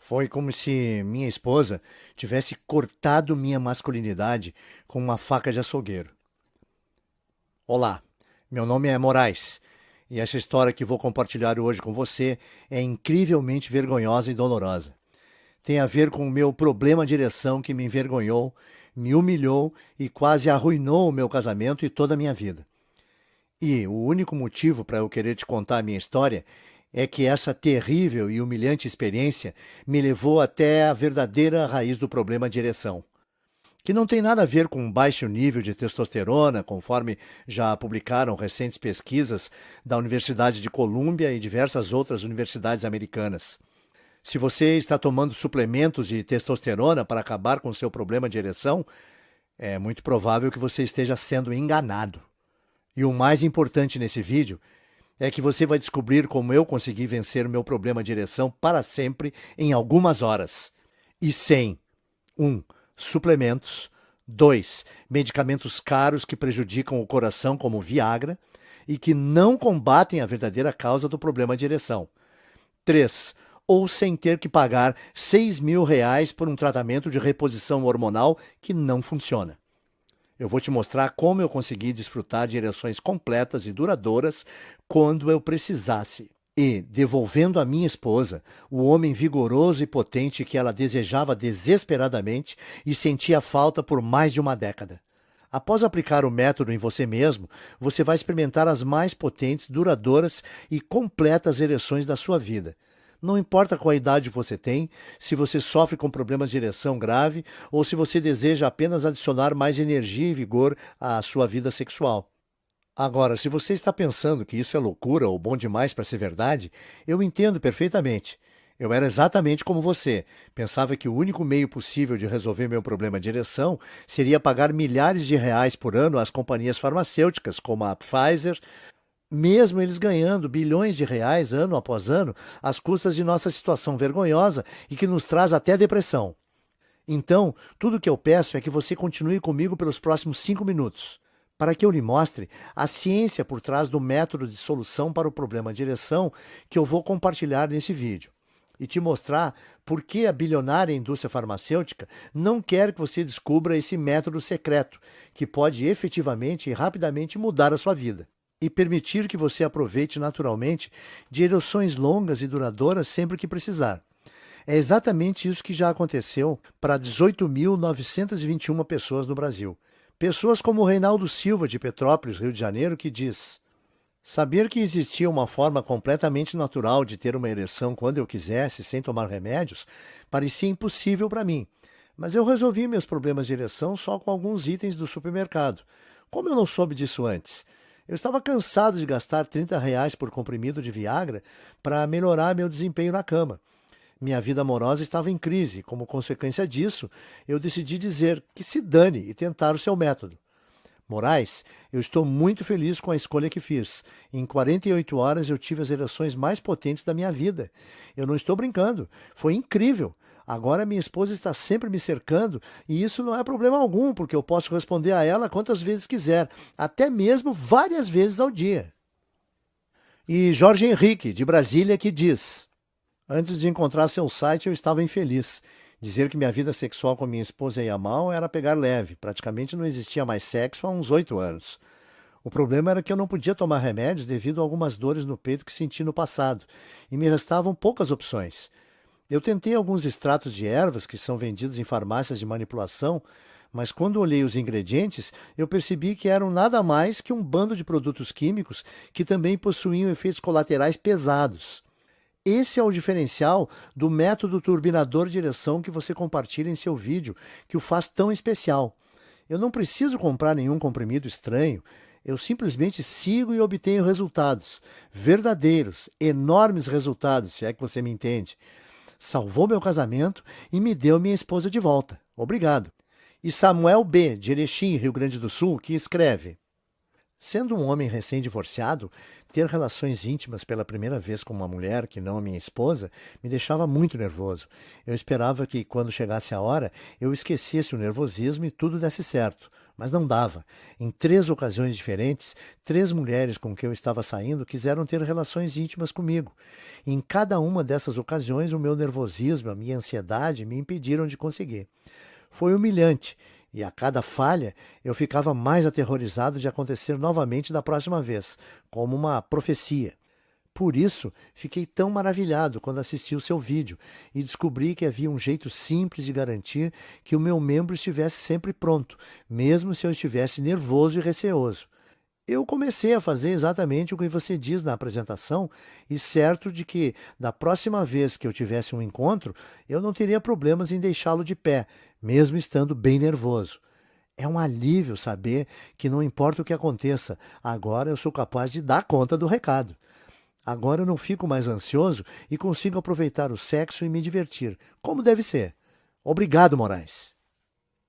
Foi como se minha esposa tivesse cortado minha masculinidade com uma faca de açougueiro. Olá, meu nome é Moraes e essa história que vou compartilhar hoje com você é incrivelmente vergonhosa e dolorosa. Tem a ver com o meu problema de ereção que me envergonhou, me humilhou e quase arruinou o meu casamento e toda a minha vida. E o único motivo para eu querer te contar a minha história é que essa terrível e humilhante experiência me levou até a verdadeira raiz do problema de ereção, que não tem nada a ver com um baixo nível de testosterona, conforme já publicaram recentes pesquisas da Universidade de Colômbia e diversas outras universidades americanas. Se você está tomando suplementos de testosterona para acabar com o seu problema de ereção, é muito provável que você esteja sendo enganado. E o mais importante nesse vídeo é que você vai descobrir como eu consegui vencer o meu problema de ereção para sempre em algumas horas. E sem 1. Suplementos. 2. Medicamentos caros que prejudicam o coração, como Viagra, e que não combatem a verdadeira causa do problema de ereção. 3. Ou sem ter que pagar R$ 6.000 por um tratamento de reposição hormonal que não funciona. Eu vou te mostrar como eu consegui desfrutar de ereções completas e duradouras quando eu precisasse. E, devolvendo à minha esposa o homem vigoroso e potente que ela desejava desesperadamente e sentia falta por mais de uma década. Após aplicar o método em você mesmo, você vai experimentar as mais potentes, duradouras e completas ereções da sua vida. Não importa qual idade você tem, se você sofre com problemas de ereção grave ou se você deseja apenas adicionar mais energia e vigor à sua vida sexual. Agora, se você está pensando que isso é loucura ou bom demais para ser verdade, eu entendo perfeitamente. Eu era exatamente como você. Pensava que o único meio possível de resolver meu problema de ereção seria pagar milhares de reais por ano às companhias farmacêuticas, como a Pfizer, mesmo eles ganhando bilhões de reais ano após ano, às custas de nossa situação vergonhosa e que nos traz até depressão. Então, tudo o que eu peço é que você continue comigo pelos próximos 5 minutos, para que eu lhe mostre a ciência por trás do método de solução para o problema de ereção que eu vou compartilhar nesse vídeo. E te mostrar por que a bilionária indústria farmacêutica não quer que você descubra esse método secreto, que pode efetivamente e rapidamente mudar a sua vida e permitir que você aproveite naturalmente de ereções longas e duradouras sempre que precisar. É exatamente isso que já aconteceu para 18.921 pessoas no Brasil. Pessoas como o Reinaldo Silva, de Petrópolis, Rio de Janeiro, que diz: saber que existia uma forma completamente natural de ter uma ereção quando eu quisesse, sem tomar remédios, parecia impossível para mim. Mas eu resolvi meus problemas de ereção só com alguns itens do supermercado. Como eu não soube disso antes? Eu estava cansado de gastar R$ 30 por comprimido de Viagra para melhorar meu desempenho na cama. Minha vida amorosa estava em crise. Como consequência disso, eu decidi dizer que se dane e tentar o seu método. Moraes, eu estou muito feliz com a escolha que fiz. Em 48 horas eu tive as ereções mais potentes da minha vida. Eu não estou brincando. Foi incrível. Agora minha esposa está sempre me cercando e isso não é problema algum, porque eu posso responder a ela quantas vezes quiser, até mesmo várias vezes ao dia. E Jorge Henrique, de Brasília, que diz: antes de encontrar seu site eu estava infeliz. Dizer que minha vida sexual com minha esposa ia mal era pegar leve. Praticamente não existia mais sexo há uns 8 anos. O problema era que eu não podia tomar remédios devido a algumas dores no peito que senti no passado, e me restavam poucas opções. Eu tentei alguns extratos de ervas que são vendidos em farmácias de manipulação, mas quando olhei os ingredientes, eu percebi que eram nada mais que um bando de produtos químicos que também possuíam efeitos colaterais pesados. Esse é o diferencial do método turbinador de ereção que você compartilha em seu vídeo, que o faz tão especial. Eu não preciso comprar nenhum comprimido estranho. Eu simplesmente sigo e obtenho resultados. Verdadeiros, enormes resultados, se é que você me entende. Salvou meu casamento e me deu minha esposa de volta. Obrigado. E Samuel B., de Erechim, Rio Grande do Sul, que escreve: sendo um homem recém-divorciado, ter relações íntimas pela primeira vez com uma mulher que não a minha esposa me deixava muito nervoso. Eu esperava que, quando chegasse a hora, eu esquecesse o nervosismo e tudo desse certo. mas não dava. Em 3 ocasiões diferentes, 3 mulheres com quem eu estava saindo quiseram ter relações íntimas comigo. E em cada uma dessas ocasiões, o meu nervosismo, a minha ansiedade me impediram de conseguir. Foi humilhante, e a cada falha eu ficava mais aterrorizado de acontecer novamente da próxima vez, como uma profecia. Por isso, fiquei tão maravilhado quando assisti o seu vídeo e descobri que havia um jeito simples de garantir que o meu membro estivesse sempre pronto, mesmo se eu estivesse nervoso e receoso. Eu comecei a fazer exatamente o que você diz na apresentação e certo de que, da próxima vez que eu tivesse um encontro, eu não teria problemas em deixá-lo de pé, mesmo estando bem nervoso. É um alívio saber que não importa o que aconteça, agora eu sou capaz de dar conta do recado. Agora eu não fico mais ansioso e consigo aproveitar o sexo e me divertir, como deve ser. Obrigado, Moraes.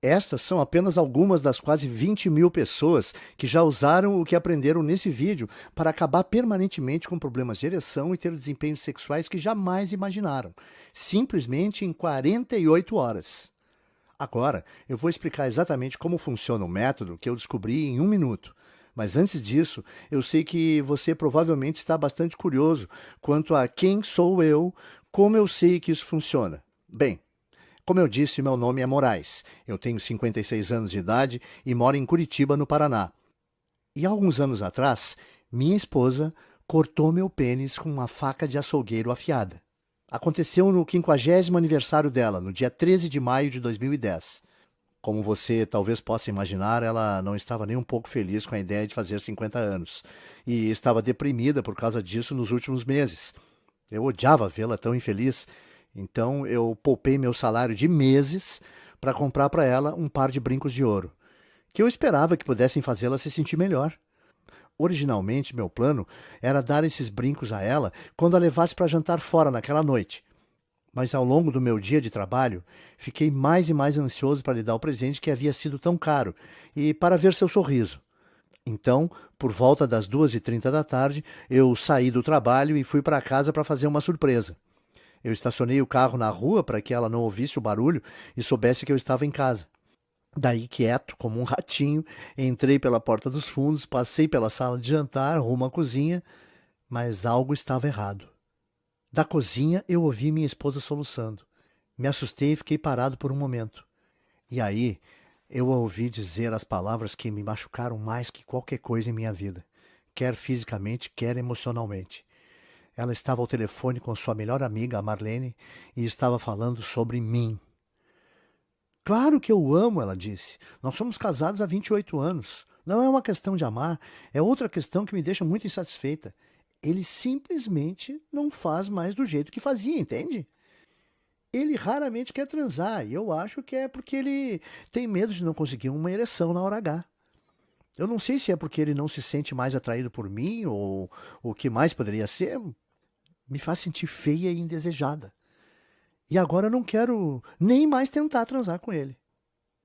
Estas são apenas algumas das quase 20.000 pessoas que já usaram o que aprenderam nesse vídeo para acabar permanentemente com problemas de ereção e ter desempenhos sexuais que jamais imaginaram, simplesmente em 48 horas. Agora, eu vou explicar exatamente como funciona o método que eu descobri em 1 minuto. Mas antes disso, eu sei que você provavelmente está bastante curioso quanto a quem sou eu, como eu sei que isso funciona. Bem, como eu disse, meu nome é Moraes. Eu tenho 56 anos de idade e moro em Curitiba, no Paraná. E há alguns anos atrás, minha esposa cortou meu pênis com uma faca de açougueiro afiada. Aconteceu no 50º aniversário dela, no dia 13 de maio de 2010. Como você talvez possa imaginar, ela não estava nem um pouco feliz com a ideia de fazer 50 anos e estava deprimida por causa disso nos últimos meses. Eu odiava vê-la tão infeliz, então eu poupei meu salário de meses para comprar para ela um par de brincos de ouro, que eu esperava que pudessem fazê-la se sentir melhor. Originalmente, meu plano era dar esses brincos a ela quando a levasse para jantar fora naquela noite. Mas ao longo do meu dia de trabalho, fiquei mais e mais ansioso para lhe dar o presente que havia sido tão caro e para ver seu sorriso. Então, por volta das 2h30 da tarde, eu saí do trabalho e fui para casa para fazer uma surpresa. Eu estacionei o carro na rua para que ela não ouvisse o barulho e soubesse que eu estava em casa. Daí, quieto, como um ratinho, entrei pela porta dos fundos, passei pela sala de jantar, rumo à cozinha, mas algo estava errado. Da cozinha, eu ouvi minha esposa soluçando. Me assustei e fiquei parado por um momento. E aí, eu a ouvi dizer as palavras que me machucaram mais que qualquer coisa em minha vida, quer fisicamente, quer emocionalmente. Ela estava ao telefone com sua melhor amiga, a Marlene, e estava falando sobre mim. Claro que eu o amo, ela disse. Nós somos casados há 28 anos. Não é uma questão de amar, é outra questão que me deixa muito insatisfeita. Ele simplesmente não faz mais do jeito que fazia, entende? Ele raramente quer transar, e eu acho que é porque ele tem medo de não conseguir uma ereção na hora H. Eu não sei se é porque ele não se sente mais atraído por mim, ou o que mais poderia ser. Me faz sentir feia e indesejada. E agora eu não quero nem mais tentar transar com ele.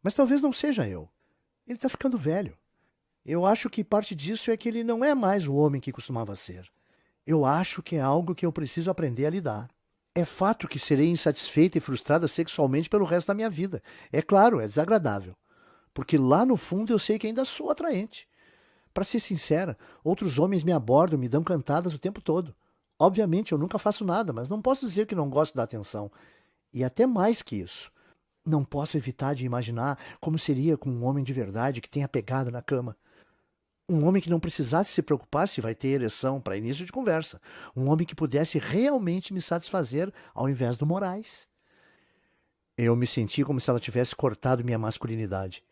Mas talvez não seja eu. Ele está ficando velho. Eu acho que parte disso é que ele não é mais o homem que costumava ser. Eu acho que é algo que eu preciso aprender a lidar. É fato que serei insatisfeita e frustrada sexualmente pelo resto da minha vida. É claro, é desagradável. Porque lá no fundo eu sei que ainda sou atraente. Para ser sincera, outros homens me abordam, me dão cantadas o tempo todo. Obviamente eu nunca faço nada, mas não posso dizer que não gosto da atenção. E até mais que isso. Não posso evitar de imaginar como seria com um homem de verdade que tenha pegado na cama. Um homem que não precisasse se preocupar se vai ter ereção para início de conversa. Um homem que pudesse realmente me satisfazer ao invés do Moraes. Eu me senti como se ela tivesse cortado minha masculinidade.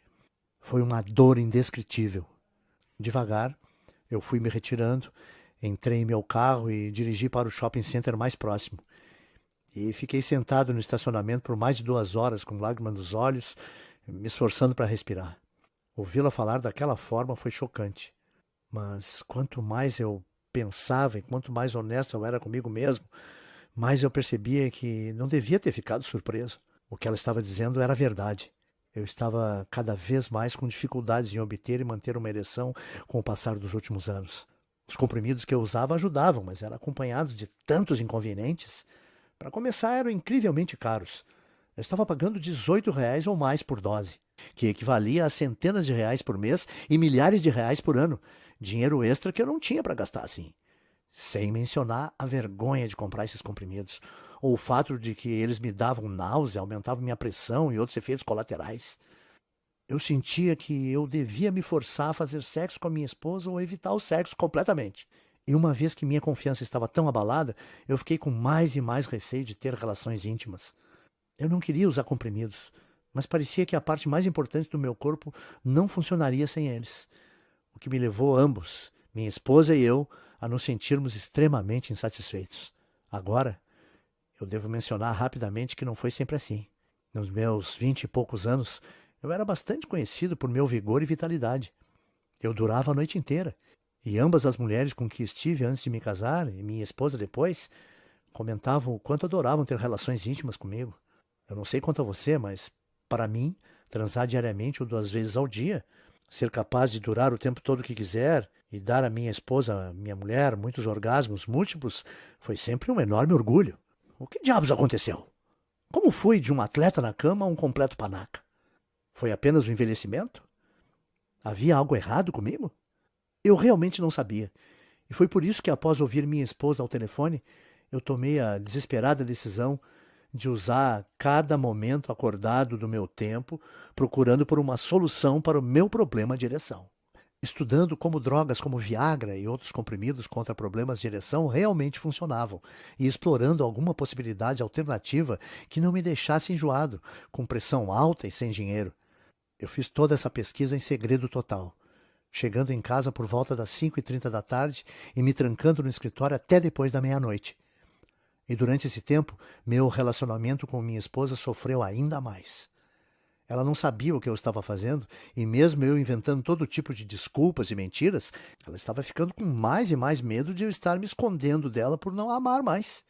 Foi uma dor indescritível. Devagar, eu fui me retirando, entrei em meu carro e dirigi para o shopping center mais próximo. E fiquei sentado no estacionamento por mais de 2 horas, com lágrimas nos olhos, me esforçando para respirar. Ouvi-la falar daquela forma foi chocante. Mas quanto mais eu pensava e quanto mais honesto eu era comigo mesmo, mais eu percebia que não devia ter ficado surpreso. O que ela estava dizendo era verdade. Eu estava cada vez mais com dificuldades em obter e manter uma ereção com o passar dos últimos anos. Os comprimidos que eu usava ajudavam, mas eram acompanhados de tantos inconvenientes. Para começar, eram incrivelmente caros. Eu estava pagando R$ 18 ou mais por dose. que equivalia a centenas de reais por mês e milhares de reais por ano. Dinheiro extra que eu não tinha para gastar assim. Sem mencionar a vergonha de comprar esses comprimidos, ou o fato de que eles me davam náusea, aumentavam minha pressão e outros efeitos colaterais. Eu sentia que eu devia me forçar a fazer sexo com a minha esposa ou evitar o sexo completamente. E uma vez que minha confiança estava tão abalada, eu fiquei com mais e mais receio de ter relações íntimas. Eu não queria usar comprimidos, mas parecia que a parte mais importante do meu corpo não funcionaria sem eles. O que me levou ambos, minha esposa e eu, a nos sentirmos extremamente insatisfeitos. Agora, eu devo mencionar rapidamente que não foi sempre assim. Nos meus 20 e poucos anos, eu era bastante conhecido por meu vigor e vitalidade. Eu durava a noite inteira, e ambas as mulheres com que estive antes de me casar, e minha esposa depois, comentavam o quanto adoravam ter relações íntimas comigo. Eu não sei quanto a você, mas, para mim, transar diariamente ou 2 vezes ao dia, ser capaz de durar o tempo todo que quiser e dar à minha esposa, minha mulher, muitos orgasmos múltiplos, foi sempre um enorme orgulho. O que diabos aconteceu? Como fui de um atleta na cama a um completo panaca? Foi apenas o envelhecimento? Havia algo errado comigo? Eu realmente não sabia. E foi por isso que, após ouvir minha esposa ao telefone, eu tomei a desesperada decisão de usar cada momento acordado do meu tempo procurando por uma solução para o meu problema de ereção. Estudando como drogas como Viagra e outros comprimidos contra problemas de ereção realmente funcionavam e explorando alguma possibilidade alternativa que não me deixasse enjoado, com pressão alta e sem dinheiro. Eu fiz toda essa pesquisa em segredo total, chegando em casa por volta das 5h30 da tarde e me trancando no escritório até depois da meia-noite. E durante esse tempo, meu relacionamento com minha esposa sofreu ainda mais. Ela não sabia o que eu estava fazendo, e mesmo eu inventando todo tipo de desculpas e mentiras, ela estava ficando com mais e mais medo de eu estar me escondendo dela por não a amar mais.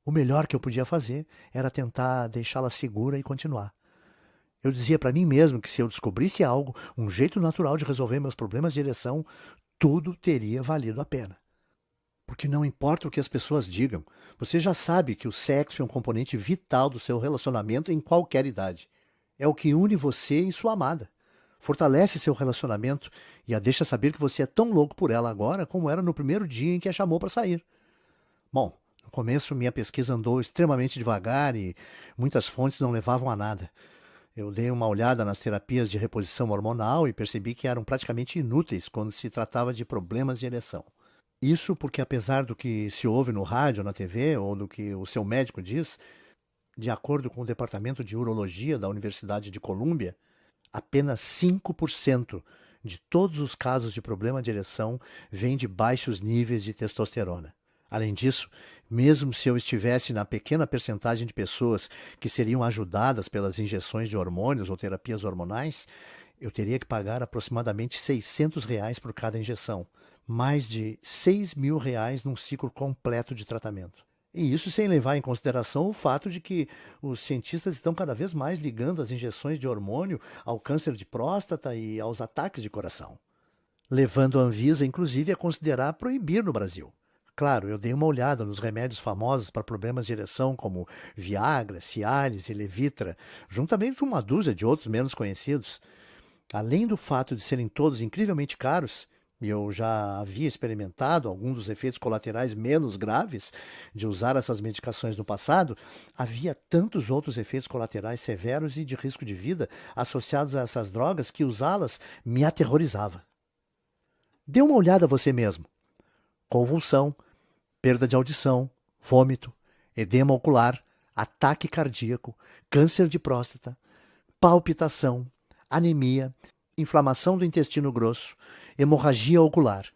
O melhor que eu podia fazer era tentar deixá-la segura e continuar. Eu dizia para mim mesmo que se eu descobrisse algo, um jeito natural de resolver meus problemas de ereção, tudo teria valido a pena. Porque não importa o que as pessoas digam, você já sabe que o sexo é um componente vital do seu relacionamento em qualquer idade. É o que une você e sua amada. Fortalece seu relacionamento e a deixa saber que você é tão louco por ela agora como era no primeiro dia em que a chamou para sair. Bom, no começo minha pesquisa andou extremamente devagar e muitas fontes não levavam a nada. Eu dei uma olhada nas terapias de reposição hormonal e percebi que eram praticamente inúteis quando se tratava de problemas de ereção. Isso porque, apesar do que se ouve no rádio, na TV ou do que o seu médico diz, de acordo com o Departamento de Urologia da Universidade de Colômbia, apenas 5% de todos os casos de problema de ereção vêm de baixos níveis de testosterona. Além disso, mesmo se eu estivesse na pequena percentagem de pessoas que seriam ajudadas pelas injeções de hormônios ou terapias hormonais, eu teria que pagar aproximadamente R$ 600 por cada injeção, mais de R$ 6.000 num ciclo completo de tratamento. E isso sem levar em consideração o fato de que os cientistas estão cada vez mais ligando as injeções de hormônio ao câncer de próstata e aos ataques de coração, levando a Anvisa, inclusive, a considerar proibir no Brasil. Claro, eu dei uma olhada nos remédios famosos para problemas de ereção como Viagra, Cialis e Levitra, juntamente com uma dúzia de outros menos conhecidos. Além do fato de serem todos incrivelmente caros, e eu já havia experimentado alguns dos efeitos colaterais menos graves de usar essas medicações no passado, havia tantos outros efeitos colaterais severos e de risco de vida associados a essas drogas que usá-las me aterrorizava. Dê uma olhada você mesmo. Convulsão, perda de audição, vômito, edema ocular, ataque cardíaco, câncer de próstata, palpitação, anemia, inflamação do intestino grosso, hemorragia ocular,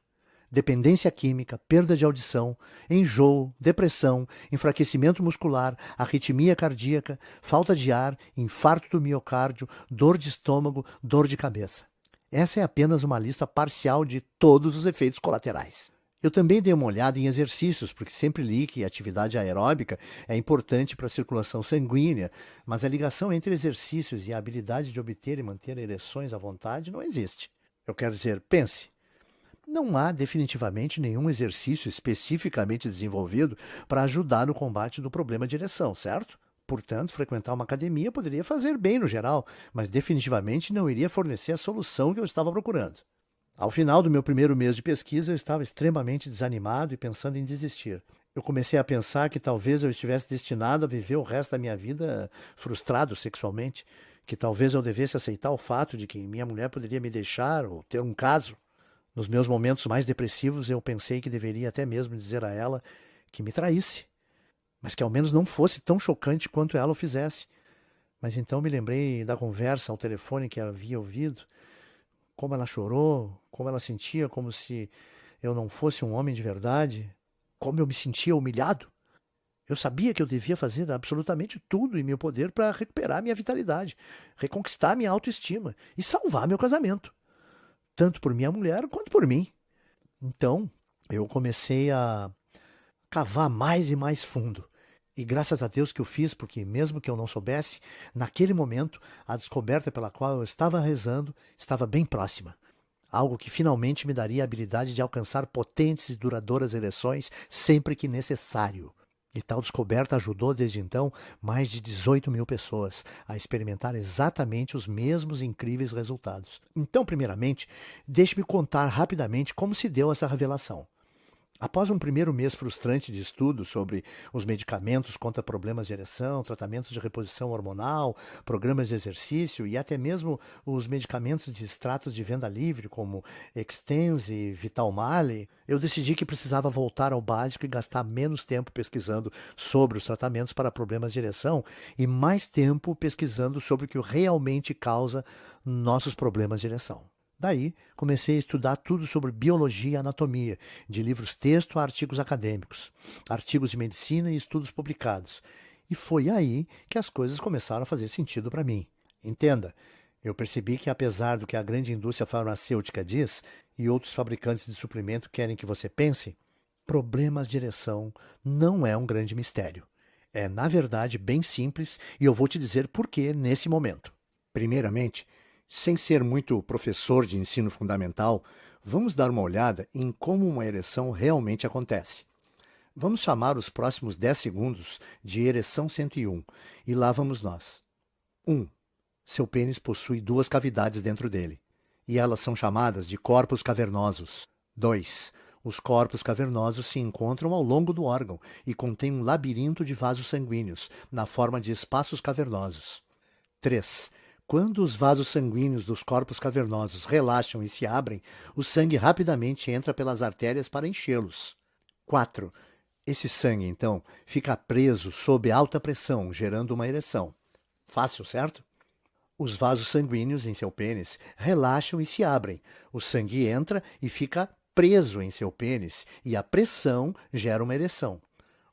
dependência química, perda de audição, enjoo, depressão, enfraquecimento muscular, arritmia cardíaca, falta de ar, infarto do miocárdio, dor de estômago, dor de cabeça. Essa é apenas uma lista parcial de todos os efeitos colaterais. Eu também dei uma olhada em exercícios, porque sempre li que a atividade aeróbica é importante para a circulação sanguínea, mas a ligação entre exercícios e a habilidade de obter e manter ereções à vontade não existe. Eu quero dizer, pense, não há definitivamente nenhum exercício especificamente desenvolvido para ajudar no combate do problema de ereção, certo? Portanto, frequentar uma academia poderia fazer bem no geral, mas definitivamente não iria fornecer a solução que eu estava procurando. Ao final do meu primeiro mês de pesquisa, eu estava extremamente desanimado e pensando em desistir. Eu comecei a pensar que talvez eu estivesse destinado a viver o resto da minha vida frustrado sexualmente, que talvez eu devesse aceitar o fato de que minha mulher poderia me deixar ou ter um caso. Nos meus momentos mais depressivos, eu pensei que deveria até mesmo dizer a ela que me traísse, mas que ao menos não fosse tão chocante quanto ela o fizesse. Mas então me lembrei da conversa ao telefone que havia ouvido, como ela chorou, como ela sentia como se eu não fosse um homem de verdade, como eu me sentia humilhado. Eu sabia que eu devia fazer absolutamente tudo em meu poder para recuperar minha vitalidade, reconquistar minha autoestima e salvar meu casamento, tanto por minha mulher quanto por mim. Então, eu comecei a cavar mais e mais fundo. E graças a Deus que eu fiz, porque mesmo que eu não soubesse, naquele momento, a descoberta pela qual eu estava rezando estava bem próxima. Algo que finalmente me daria a habilidade de alcançar potentes e duradouras ereções sempre que necessário. E tal descoberta ajudou desde então mais de 18 mil pessoas a experimentar exatamente os mesmos incríveis resultados. Então, primeiramente, deixe-me contar rapidamente como se deu essa revelação. Após um primeiro mês frustrante de estudo sobre os medicamentos contra problemas de ereção, tratamentos de reposição hormonal, programas de exercício e até mesmo os medicamentos de extratos de venda livre, como Extenze e Vitalmale, eu decidi que precisava voltar ao básico e gastar menos tempo pesquisando sobre os tratamentos para problemas de ereção e mais tempo pesquisando sobre o que realmente causa nossos problemas de ereção. Daí, comecei a estudar tudo sobre biologia e anatomia, de livros-texto a artigos acadêmicos, artigos de medicina e estudos publicados. E foi aí que as coisas começaram a fazer sentido para mim. Entenda, eu percebi que apesar do que a grande indústria farmacêutica diz e outros fabricantes de suplemento querem que você pense, problemas de ereção não é um grande mistério. É, na verdade, bem simples e eu vou te dizer por que nesse momento. Primeiramente, sem ser muito professor de ensino fundamental, vamos dar uma olhada em como uma ereção realmente acontece. Vamos chamar os próximos 10 segundos de ereção 101 e lá vamos nós. 1. Seu pênis possui duas cavidades dentro dele e elas são chamadas de corpos cavernosos. 2. Os corpos cavernosos se encontram ao longo do órgão e contêm um labirinto de vasos sanguíneos na forma de espaços cavernosos. 3. Quando os vasos sanguíneos dos corpos cavernosos relaxam e se abrem, o sangue rapidamente entra pelas artérias para enchê-los. 4. Esse sangue, então, fica preso sob alta pressão, gerando uma ereção. Fácil, certo? Os vasos sanguíneos em seu pênis relaxam e se abrem. O sangue entra e fica preso em seu pênis, e a pressão gera uma ereção.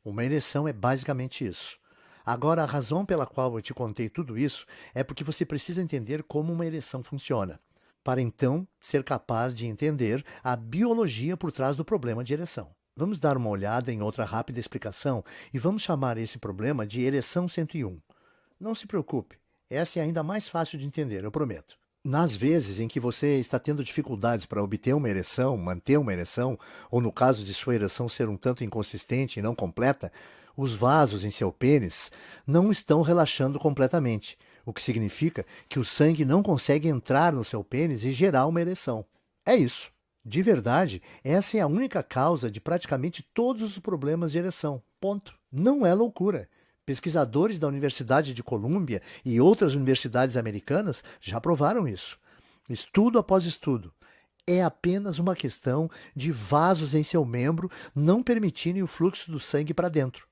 Uma ereção é basicamente isso. Agora, a razão pela qual eu te contei tudo isso é porque você precisa entender como uma ereção funciona, para então ser capaz de entender a biologia por trás do problema de ereção. Vamos dar uma olhada em outra rápida explicação e vamos chamar esse problema de ereção 101. Não se preocupe, essa é ainda mais fácil de entender, eu prometo. Nas vezes em que você está tendo dificuldades para obter uma ereção, manter uma ereção, ou no caso de sua ereção ser um tanto inconsistente e não completa, os vasos em seu pênis não estão relaxando completamente, o que significa que o sangue não consegue entrar no seu pênis e gerar uma ereção. É isso. De verdade, essa é a única causa de praticamente todos os problemas de ereção. Ponto. Não é loucura. Pesquisadores da Universidade de Colômbia e outras universidades americanas já provaram isso. Estudo após estudo. É apenas uma questão de vasos em seu membro não permitirem o fluxo do sangue para dentro.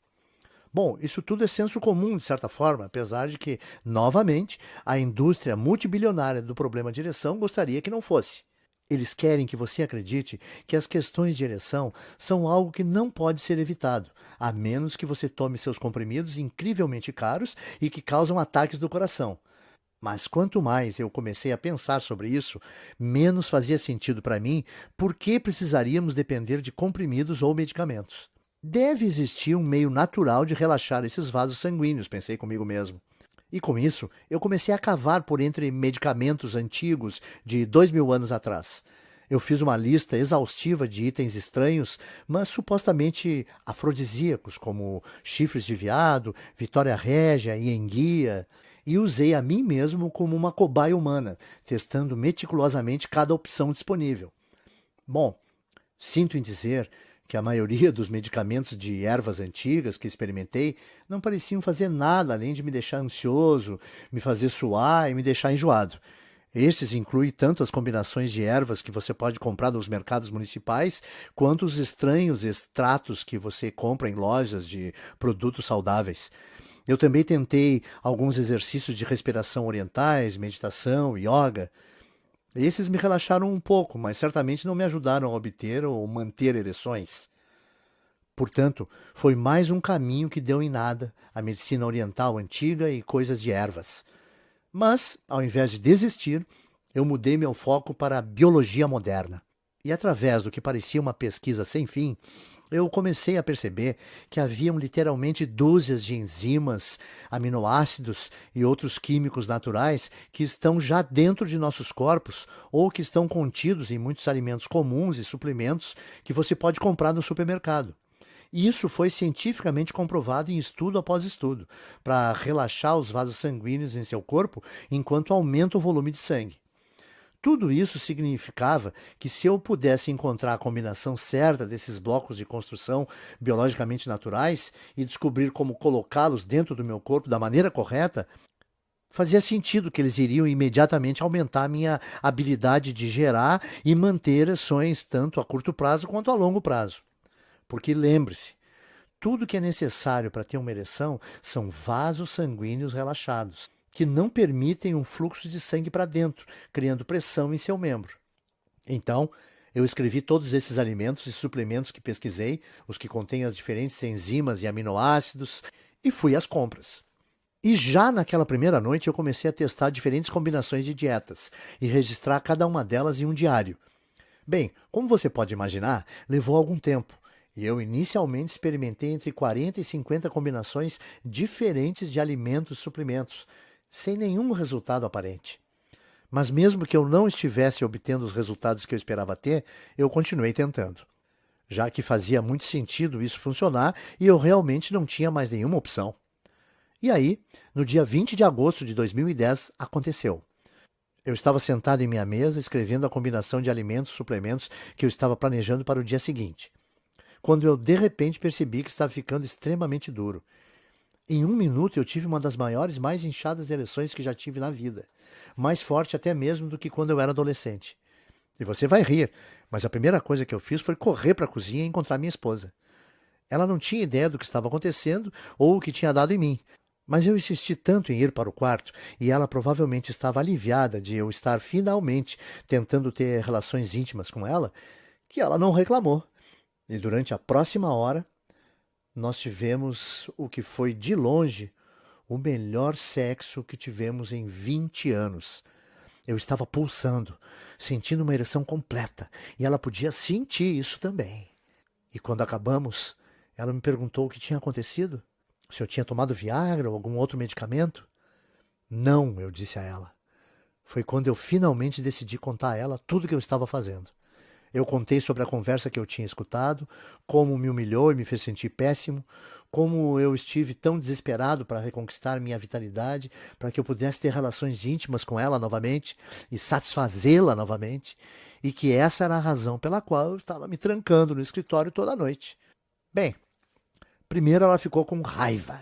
Bom, isso tudo é senso comum, de certa forma, apesar de que, novamente, a indústria multibilionária do problema de ereção gostaria que não fosse. Eles querem que você acredite que as questões de ereção são algo que não pode ser evitado, a menos que você tome seus comprimidos incrivelmente caros e que causam ataques do coração. Mas quanto mais eu comecei a pensar sobre isso, menos fazia sentido para mim por que precisaríamos depender de comprimidos ou medicamentos. Deve existir um meio natural de relaxar esses vasos sanguíneos, pensei comigo mesmo. E com isso, eu comecei a cavar por entre medicamentos antigos de 2000 anos atrás. Eu fiz uma lista exaustiva de itens estranhos, mas supostamente afrodisíacos, como chifres de veado, Vitória Régia e enguia, e usei a mim mesmo como uma cobaia humana, testando meticulosamente cada opção disponível. Bom, sinto em dizer que a maioria dos medicamentos de ervas antigas que experimentei não pareciam fazer nada além de me deixar ansioso, me fazer suar e me deixar enjoado. Estes incluem tanto as combinações de ervas que você pode comprar nos mercados municipais, quanto os estranhos extratos que você compra em lojas de produtos saudáveis. Eu também tentei alguns exercícios de respiração orientais, meditação, yoga. Esses me relaxaram um pouco, mas certamente não me ajudaram a obter ou manter ereções. Portanto, foi mais um caminho que deu em nada, a medicina oriental antiga e coisas de ervas. Mas, ao invés de desistir, eu mudei meu foco para a biologia moderna. E através do que parecia uma pesquisa sem fim, eu comecei a perceber que haviam literalmente dúzias de enzimas, aminoácidos e outros químicos naturais que estão já dentro de nossos corpos ou que estão contidos em muitos alimentos comuns e suplementos que você pode comprar no supermercado. E isso foi cientificamente comprovado em estudo após estudo, para relaxar os vasos sanguíneos em seu corpo enquanto aumenta o volume de sangue. Tudo isso significava que se eu pudesse encontrar a combinação certa desses blocos de construção biologicamente naturais e descobrir como colocá-los dentro do meu corpo da maneira correta, fazia sentido que eles iriam imediatamente aumentar a minha habilidade de gerar e manter ereções tanto a curto prazo quanto a longo prazo. Porque lembre-se, tudo que é necessário para ter uma ereção são vasos sanguíneos relaxados, que não permitem um fluxo de sangue para dentro, criando pressão em seu membro. Então, eu escrevi todos esses alimentos e suplementos que pesquisei, os que contêm as diferentes enzimas e aminoácidos, e fui às compras. E já naquela primeira noite eu comecei a testar diferentes combinações de dietas e registrar cada uma delas em um diário. Bem, como você pode imaginar, levou algum tempo. E eu inicialmente experimentei entre 40 e 50 combinações diferentes de alimentos e suplementos, sem nenhum resultado aparente. Mas mesmo que eu não estivesse obtendo os resultados que eu esperava ter, eu continuei tentando, já que fazia muito sentido isso funcionar e eu realmente não tinha mais nenhuma opção. E aí, no dia 20 de agosto de 2010, aconteceu. Eu estava sentado em minha mesa escrevendo a combinação de alimentos e suplementos que eu estava planejando para o dia seguinte, quando eu de repente percebi que estava ficando extremamente duro. Em 1 minuto eu tive uma das maiores, mais inchadas ereções que já tive na vida, mais forte até mesmo do que quando eu era adolescente. E você vai rir, mas a primeira coisa que eu fiz foi correr para a cozinha e encontrar minha esposa. Ela não tinha ideia do que estava acontecendo ou o que tinha dado em mim, mas eu insisti tanto em ir para o quarto e ela provavelmente estava aliviada de eu estar finalmente tentando ter relações íntimas com ela, que ela não reclamou. E durante a próxima hora, nós tivemos o que foi, de longe, o melhor sexo que tivemos em 20 anos. Eu estava pulsando, sentindo uma ereção completa, e ela podia sentir isso também. E quando acabamos, ela me perguntou o que tinha acontecido, se eu tinha tomado Viagra ou algum outro medicamento. Não, eu disse a ela. Foi quando eu finalmente decidi contar a ela tudo o que eu estava fazendo. Eu contei sobre a conversa que eu tinha escutado, como me humilhou e me fez sentir péssimo, como eu estive tão desesperado para reconquistar minha vitalidade, para que eu pudesse ter relações íntimas com ela novamente e satisfazê-la novamente, e que essa era a razão pela qual eu estava me trancando no escritório toda noite. Bem, primeiro ela ficou com raiva,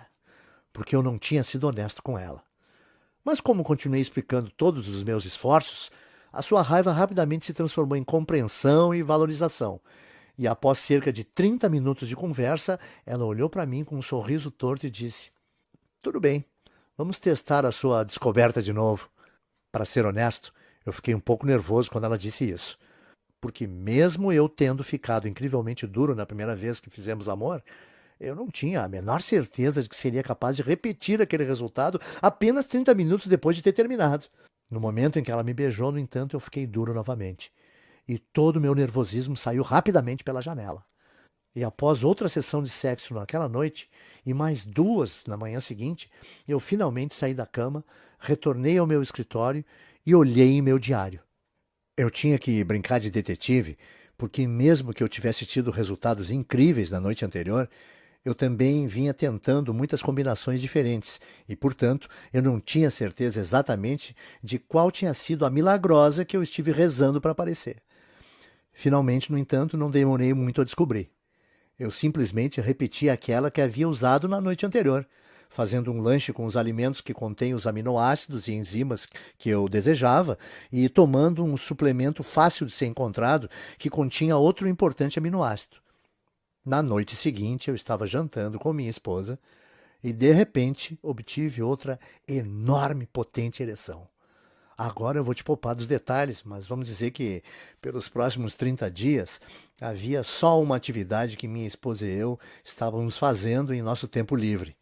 porque eu não tinha sido honesto com ela. Mas como continuei explicando todos os meus esforços, a sua raiva rapidamente se transformou em compreensão e valorização. E após cerca de 30 minutos de conversa, ela olhou para mim com um sorriso torto e disse: "Tudo bem, vamos testar a sua descoberta de novo." Para ser honesto, eu fiquei um pouco nervoso quando ela disse isso. Porque mesmo eu tendo ficado incrivelmente duro na primeira vez que fizemos amor, eu não tinha a menor certeza de que seria capaz de repetir aquele resultado apenas 30 minutos depois de ter terminado. No momento em que ela me beijou, no entanto, eu fiquei duro novamente. E todo o meu nervosismo saiu rapidamente pela janela. E após outra sessão de sexo naquela noite, e mais 2 na manhã seguinte, eu finalmente saí da cama, retornei ao meu escritório e olhei em meu diário. Eu tinha que brincar de detetive, porque mesmo que eu tivesse tido resultados incríveis na noite anterior, eu também vinha tentando muitas combinações diferentes e, portanto, eu não tinha certeza exatamente de qual tinha sido a milagrosa que eu estive rezando para aparecer. Finalmente, no entanto, não demorei muito a descobrir. Eu simplesmente repeti aquela que havia usado na noite anterior, fazendo um lanche com os alimentos que contêm os aminoácidos e enzimas que eu desejava e tomando um suplemento fácil de ser encontrado que continha outro importante aminoácido. Na noite seguinte, eu estava jantando com minha esposa e, de repente, obtive outra enorme, potente ereção. Agora eu vou te poupar dos detalhes, mas vamos dizer que pelos próximos 30 dias havia só uma atividade que minha esposa e eu estávamos fazendo em nosso tempo livre.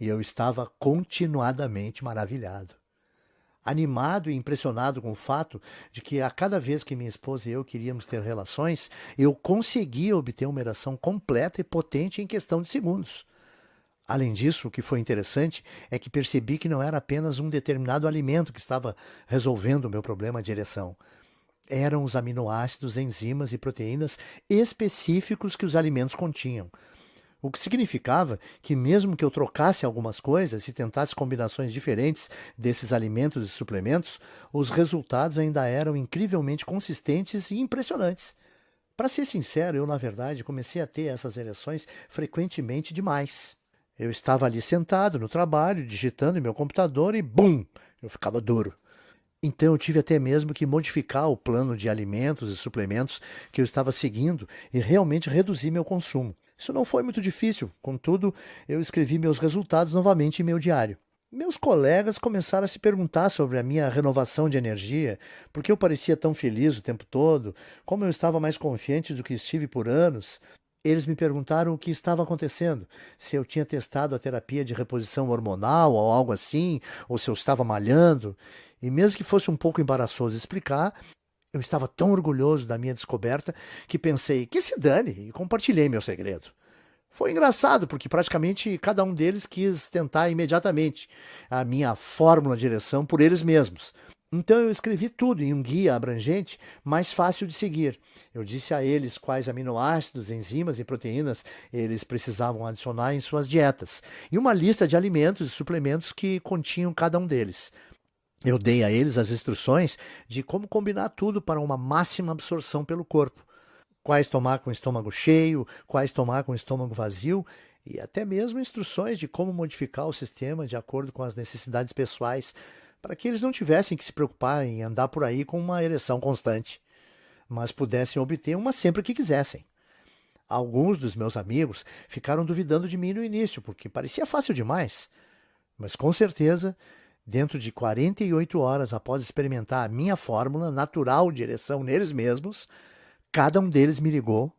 E eu estava continuadamente maravilhado, animado e impressionado com o fato de que a cada vez que minha esposa e eu queríamos ter relações, eu conseguia obter uma ereção completa e potente em questão de segundos. Além disso, o que foi interessante é que percebi que não era apenas um determinado alimento que estava resolvendo o meu problema de ereção. Eram os aminoácidos, enzimas e proteínas específicos que os alimentos continham. O que significava que, mesmo que eu trocasse algumas coisas e tentasse combinações diferentes desses alimentos e suplementos, os resultados ainda eram incrivelmente consistentes e impressionantes. Para ser sincero, eu, na verdade, comecei a ter essas ereções frequentemente demais. Eu estava ali sentado no trabalho, digitando em meu computador e bum! Eu ficava duro. Então eu tive até mesmo que modificar o plano de alimentos e suplementos que eu estava seguindo e realmente reduzir meu consumo. Isso não foi muito difícil, contudo, eu escrevi meus resultados novamente em meu diário. Meus colegas começaram a se perguntar sobre a minha renovação de energia, porque eu parecia tão feliz o tempo todo, como eu estava mais confiante do que estive por anos. Eles me perguntaram o que estava acontecendo, se eu tinha testado a terapia de reposição hormonal ou algo assim, ou se eu estava malhando. E mesmo que fosse um pouco embaraçoso explicar, eu estava tão orgulhoso da minha descoberta que pensei que se dane e compartilhei meu segredo. Foi engraçado porque praticamente cada um deles quis tentar imediatamente a minha fórmula de direção por eles mesmos. Então eu escrevi tudo em um guia abrangente, mais fácil de seguir. Eu disse a eles quais aminoácidos, enzimas e proteínas eles precisavam adicionar em suas dietas, e uma lista de alimentos e suplementos que continham cada um deles. Eu dei a eles as instruções de como combinar tudo para uma máxima absorção pelo corpo. Quais tomar com o estômago cheio, quais tomar com o estômago vazio e até mesmo instruções de como modificar o sistema de acordo com as necessidades pessoais, para que eles não tivessem que se preocupar em andar por aí com uma ereção constante, mas pudessem obter uma sempre que quisessem. Alguns dos meus amigos ficaram duvidando de mim no início, porque parecia fácil demais, mas com certeza, dentro de 48 horas após experimentar a minha fórmula natural de ereção neles mesmos, cada um deles me ligou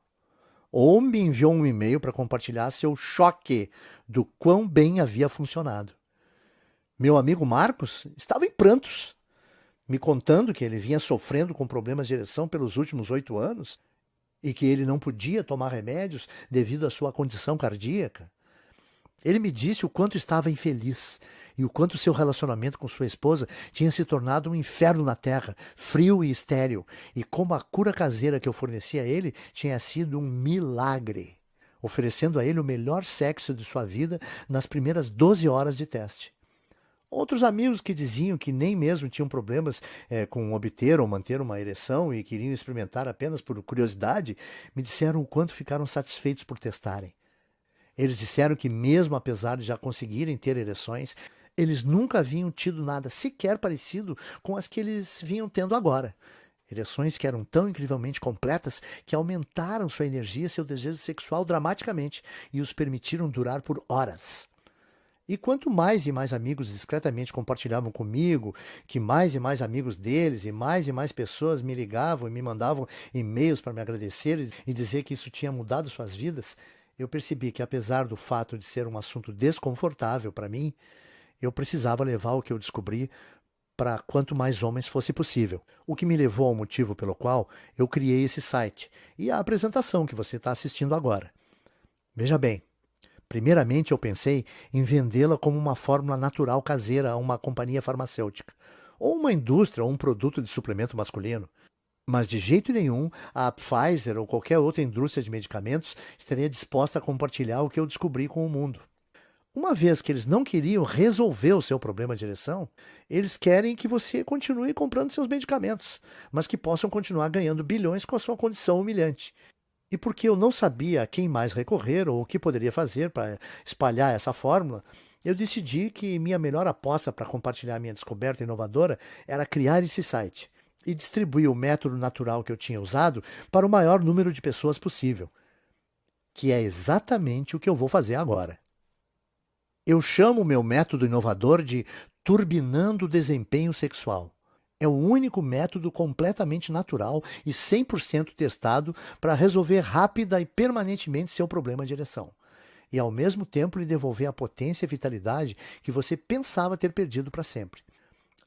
ou me enviou um e-mail para compartilhar seu choque do quão bem havia funcionado. Meu amigo Marcos estava em prantos, me contando que ele vinha sofrendo com problemas de ereção pelos últimos 8 anos e que ele não podia tomar remédios devido à sua condição cardíaca. Ele me disse o quanto estava infeliz e o quanto seu relacionamento com sua esposa tinha se tornado um inferno na terra, frio e estéril, e como a cura caseira que eu fornecia a ele tinha sido um milagre, oferecendo a ele o melhor sexo de sua vida nas primeiras 12 horas de teste. Outros amigos que diziam que nem mesmo tinham problemas com obter ou manter uma ereção e queriam experimentar apenas por curiosidade, me disseram o quanto ficaram satisfeitos por testarem. Eles disseram que, mesmo apesar de já conseguirem ter ereções, eles nunca haviam tido nada sequer parecido com as que eles vinham tendo agora. Ereções que eram tão incrivelmente completas que aumentaram sua energia e seu desejo sexual dramaticamente e os permitiram durar por horas. E quanto mais e mais amigos discretamente compartilhavam comigo, que mais e mais amigos deles e mais pessoas me ligavam e me mandavam e-mails para me agradecer e dizer que isso tinha mudado suas vidas, eu percebi que, apesar do fato de ser um assunto desconfortável para mim, eu precisava levar o que eu descobri para quanto mais homens fosse possível. O que me levou ao motivo pelo qual eu criei esse site e a apresentação que você está assistindo agora. Veja bem, primeiramente eu pensei em vendê-la como uma fórmula natural caseira a uma companhia farmacêutica, ou uma indústria ou um produto de suplemento masculino. Mas de jeito nenhum a Pfizer ou qualquer outra indústria de medicamentos estaria disposta a compartilhar o que eu descobri com o mundo. Uma vez que eles não queriam resolver o seu problema de ereção, eles querem que você continue comprando seus medicamentos, mas que possam continuar ganhando bilhões com a sua condição humilhante. E porque eu não sabia a quem mais recorrer ou o que poderia fazer para espalhar essa fórmula, eu decidi que minha melhor aposta para compartilhar minha descoberta inovadora era criar esse site e distribuir o método natural que eu tinha usado para o maior número de pessoas possível, que é exatamente o que eu vou fazer agora. Eu chamo o meu método inovador de turbinando o desempenho sexual. É o único método completamente natural e 100% testado para resolver rápida e permanentemente seu problema de ereção. E ao mesmo tempo lhe devolver a potência e vitalidade que você pensava ter perdido para sempre.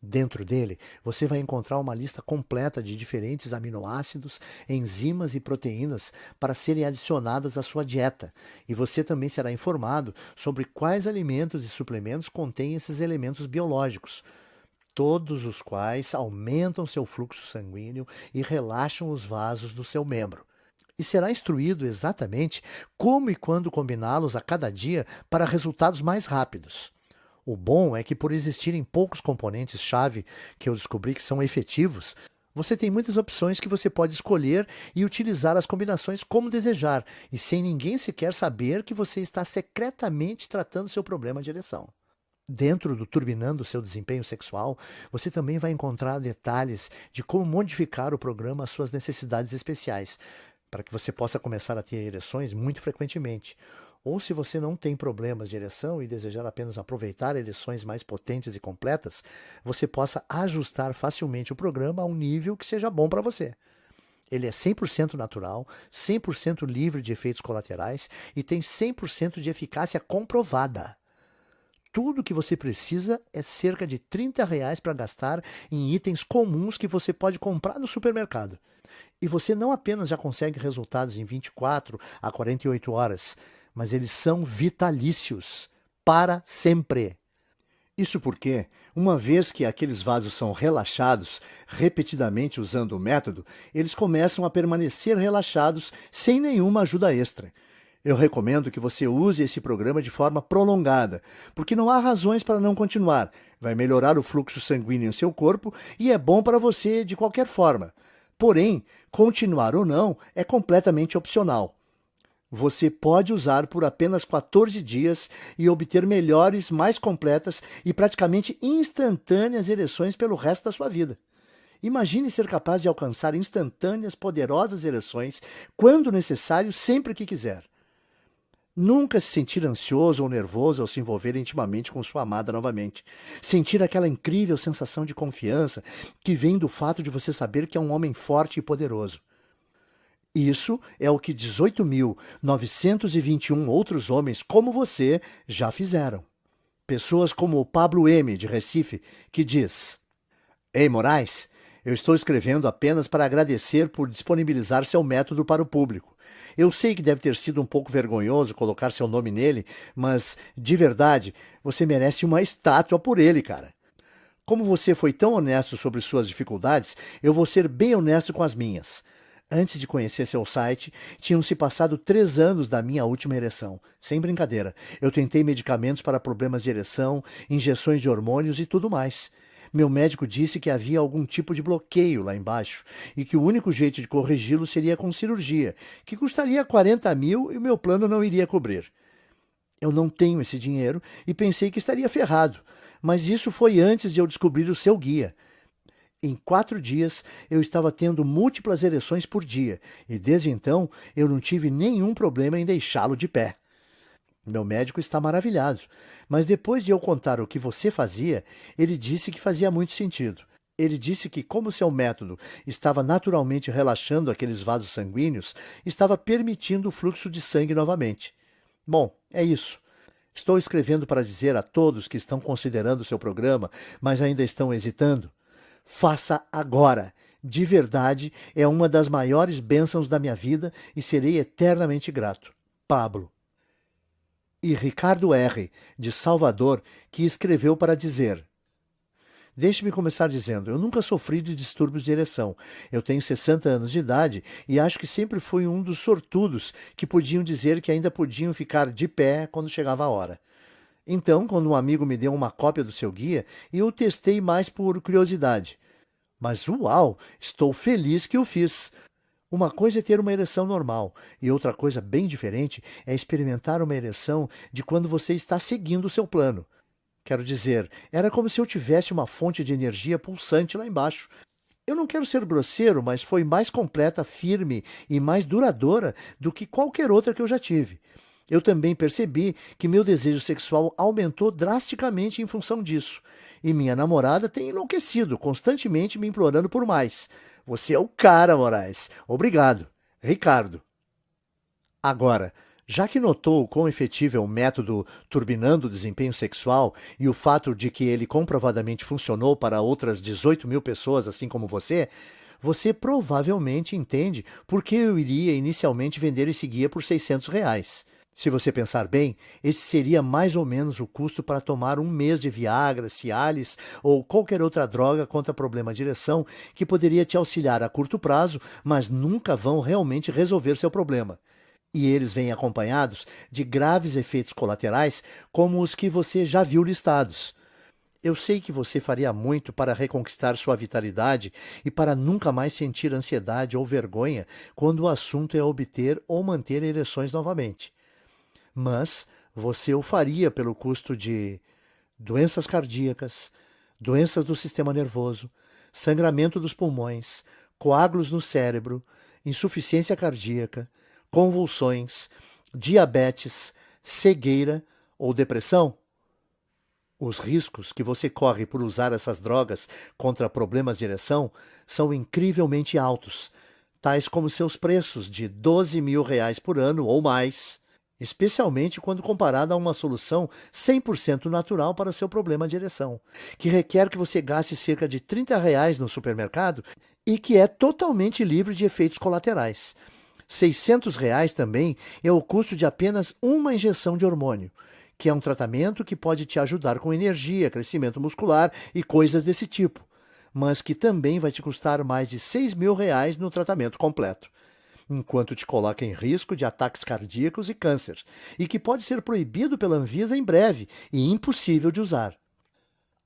Dentro dele, você vai encontrar uma lista completa de diferentes aminoácidos, enzimas e proteínas para serem adicionadas à sua dieta. E você também será informado sobre quais alimentos e suplementos contêm esses elementos biológicos, todos os quais aumentam seu fluxo sanguíneo e relaxam os vasos do seu membro. E será instruído exatamente como e quando combiná-los a cada dia para resultados mais rápidos. O bom é que, por existirem poucos componentes-chave que eu descobri que são efetivos, você tem muitas opções que você pode escolher e utilizar as combinações como desejar, e sem ninguém sequer saber que você está secretamente tratando seu problema de ereção. Dentro do Turbinando Seu Desempenho Sexual, você também vai encontrar detalhes de como modificar o programa às suas necessidades especiais, para que você possa começar a ter ereções muito frequentemente. Ou se você não tem problemas de ereção e desejar apenas aproveitar ereções mais potentes e completas, você possa ajustar facilmente o programa a um nível que seja bom para você. Ele é 100% natural, 100% livre de efeitos colaterais e tem 100% de eficácia comprovada. Tudo que você precisa é cerca de R$ 30 para gastar em itens comuns que você pode comprar no supermercado. E você não apenas já consegue resultados em 24 a 48 horas, mas eles são vitalícios, para sempre. Isso porque, uma vez que aqueles vasos são relaxados repetidamente usando o método, eles começam a permanecer relaxados sem nenhuma ajuda extra. Eu recomendo que você use esse programa de forma prolongada, porque não há razões para não continuar. Vai melhorar o fluxo sanguíneo em seu corpo e é bom para você de qualquer forma. Porém, continuar ou não é completamente opcional. Você pode usar por apenas 14 dias e obter melhores, mais completas e praticamente instantâneas ereções pelo resto da sua vida. Imagine ser capaz de alcançar instantâneas, poderosas ereções quando necessário, sempre que quiser. Nunca se sentir ansioso ou nervoso ao se envolver intimamente com sua amada novamente. Sentir aquela incrível sensação de confiança que vem do fato de você saber que é um homem forte e poderoso. Isso é o que 18.921 outros homens como você já fizeram. Pessoas como o Pablo M., de Recife, que diz: Ei, Moraes, eu estou escrevendo apenas para agradecer por disponibilizar seu método para o público. Eu sei que deve ter sido um pouco vergonhoso colocar seu nome nele, mas, de verdade, você merece uma estátua por ele, cara. Como você foi tão honesto sobre suas dificuldades, eu vou ser bem honesto com as minhas. Antes de conhecer seu site, tinham-se passado 3 anos da minha última ereção. Sem brincadeira, eu tentei medicamentos para problemas de ereção, injeções de hormônios e tudo mais. Meu médico disse que havia algum tipo de bloqueio lá embaixo e que o único jeito de corrigi-lo seria com cirurgia, que custaria 40 mil e o meu plano não iria cobrir. Eu não tenho esse dinheiro e pensei que estaria ferrado, mas isso foi antes de eu descobrir o seu guia. Em 4 dias, eu estava tendo múltiplas ereções por dia, e desde então eu não tive nenhum problema em deixá-lo de pé. Meu médico está maravilhado, mas depois de eu contar o que você fazia, ele disse que fazia muito sentido. Ele disse que, como seu método estava naturalmente relaxando aqueles vasos sanguíneos, estava permitindo o fluxo de sangue novamente. Bom, é isso. Estou escrevendo para dizer a todos que estão considerando seu programa, mas ainda estão hesitando: faça agora. De verdade, é uma das maiores bênçãos da minha vida e serei eternamente grato. Pablo. E Ricardo R., de Salvador, que escreveu para dizer: Deixe-me começar dizendo, eu nunca sofri de distúrbios de ereção. Eu tenho 60 anos de idade e acho que sempre fui um dos sortudos que podiam dizer que ainda podiam ficar de pé quando chegava a hora. Então, quando um amigo me deu uma cópia do seu guia, eu testei mais por curiosidade. Mas uau, estou feliz que o fiz. Uma coisa é ter uma ereção normal, e outra coisa bem diferente é experimentar uma ereção de quando você está seguindo o seu plano. Quero dizer, era como se eu tivesse uma fonte de energia pulsante lá embaixo. Eu não quero ser grosseiro, mas foi mais completa, firme e mais duradoura do que qualquer outra que eu já tive. Eu também percebi que meu desejo sexual aumentou drasticamente em função disso. E minha namorada tem enlouquecido, constantemente me implorando por mais. Você é o cara, Moraes. Obrigado. Ricardo. Agora, já que notou o quão efetivo é o método turbinando o desempenho sexual e o fato de que ele comprovadamente funcionou para outras 18 mil pessoas, assim como você provavelmente entende por que eu iria inicialmente vender esse guia por R$ 600. Se você pensar bem, esse seria mais ou menos o custo para tomar um mês de Viagra, Cialis ou qualquer outra droga contra problema de ereção que poderia te auxiliar a curto prazo, mas nunca vão realmente resolver seu problema. E eles vêm acompanhados de graves efeitos colaterais, como os que você já viu listados. Eu sei que você faria muito para reconquistar sua vitalidade e para nunca mais sentir ansiedade ou vergonha quando o assunto é obter ou manter ereções novamente. Mas você o faria pelo custo de doenças cardíacas, doenças do sistema nervoso, sangramento dos pulmões, coágulos no cérebro, insuficiência cardíaca, convulsões, diabetes, cegueira ou depressão? Os riscos que você corre por usar essas drogas contra problemas de ereção são incrivelmente altos, tais como seus preços de R$ 12.000 por ano ou mais, especialmente quando comparado a uma solução 100% natural para seu problema de ereção, que requer que você gaste cerca de R$ 30 no supermercado e que é totalmente livre de efeitos colaterais. R$ 600 também é o custo de apenas uma injeção de hormônio, que é um tratamento que pode te ajudar com energia, crescimento muscular e coisas desse tipo, mas que também vai te custar mais de R$ 6.000 no tratamento completo, enquanto te coloca em risco de ataques cardíacos e câncer, e que pode ser proibido pela Anvisa em breve e impossível de usar.